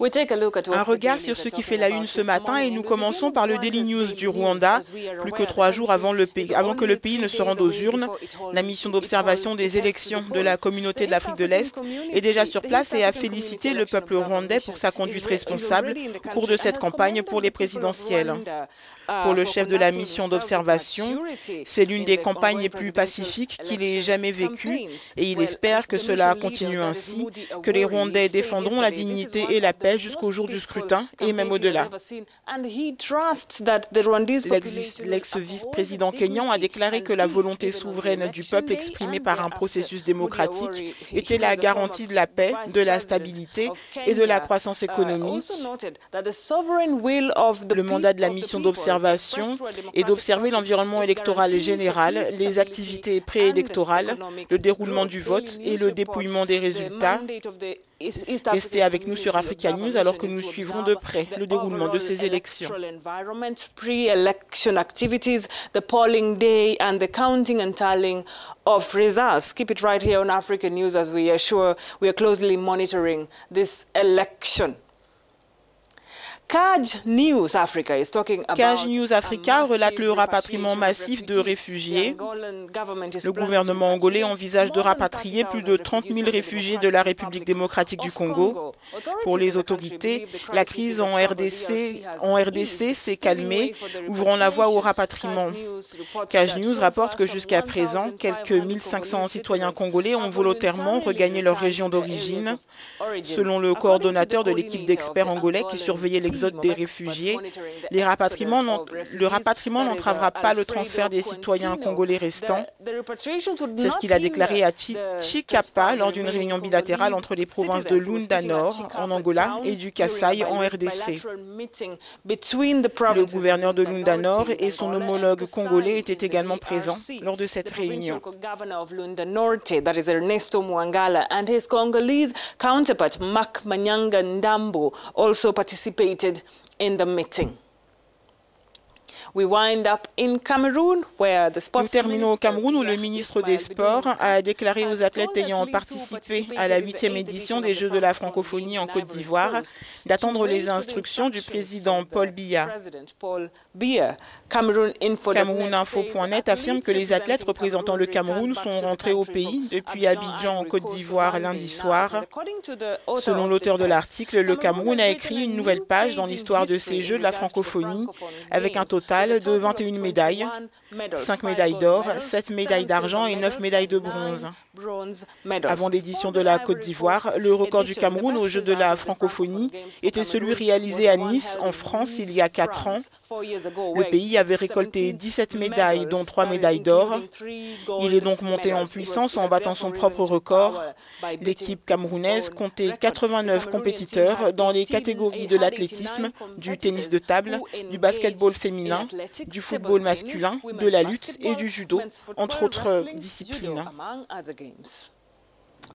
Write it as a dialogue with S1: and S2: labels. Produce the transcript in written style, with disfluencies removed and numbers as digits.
S1: Un regard sur ce qui fait la une ce matin et nous commençons par le Daily News du Rwanda. Plus que 3 jours avant que le pays ne se rende aux urnes, la mission d'observation des élections de la communauté de l'Afrique de l'Est est déjà sur place et a félicité le peuple rwandais pour sa conduite responsable au cours de cette campagne pour les présidentielles. Pour le chef de la mission d'observation, c'est l'une des campagnes les plus pacifiques qu'il ait jamais vécues et il espère que cela continue ainsi, que les Rwandais défendront la dignité et la paix jusqu'au jour du scrutin et même au-delà. L'ex-vice-président kényan a déclaré que la volonté souveraine du peuple exprimée par un processus démocratique était la garantie de la paix, de la stabilité et de la croissance économique. Le mandat de la mission d'observation est d'observer l'environnement électoral général, les activités préélectorales, le déroulement du vote et le dépouillement des résultats. Restez avec nous sur Africa News alors que nous suivrons de près le déroulement de ces élections.
S2: Pre-election activities, the polling day and the counting and tallying of results. Keep it right here on Africa News as we are sure we are closely monitoring this election. CAJ News Africa relate le rapatriement massif de réfugiés.
S1: Le gouvernement angolais envisage de rapatrier plus de 30 000 réfugiés de la République démocratique du Congo. Pour les autorités, la crise en RDC s'est calmée, ouvrant la voie au rapatriement. CAJ News rapporte que jusqu'à présent, quelques 1500 citoyens congolais ont volontairement regagné leur région d'origine. Selon le coordonnateur de l'équipe d'experts angolais qui surveillait l'exode des réfugiés, le rapatriement n'entravera pas le transfert des citoyens congolais restants. C'est ce qu'il a déclaré à Chikapa lors d'une réunion bilatérale entre les provinces de Lunda Nord en Angola et du Kasaï en RDC. Le gouverneur de Lunda Nord et son homologue congolais étaient également présents lors de cette réunion.
S2: In the meeting. Nous
S1: terminons au Cameroun où le ministre des Sports a déclaré aux athlètes ayant participé à la 8e édition des Jeux de la francophonie en Côte d'Ivoire d'attendre les instructions du président Paul Biya. CamerounInfo.net affirme que les athlètes représentant le Cameroun sont rentrés au pays depuis Abidjan en Côte d'Ivoire lundi soir. Selon l'auteur de l'article, le Cameroun a écrit une nouvelle page dans l'histoire de ces Jeux de la francophonie avec un total de 21 médailles, 5 médailles d'or, 7 médailles d'argent et 9 médailles de bronze. Avant l'édition de la Côte d'Ivoire, le record du Cameroun aux Jeux de la francophonie était celui réalisé à Nice, en France, il y a 4 ans. Le pays avait récolté 17 médailles, dont 3 médailles d'or. Il est donc monté en puissance en battant son propre record. L'équipe camerounaise comptait 89 compétiteurs dans les catégories de l'athlétisme, du tennis de table, du basketball féminin, du football masculin, de la lutte et du judo, entre autres disciplines.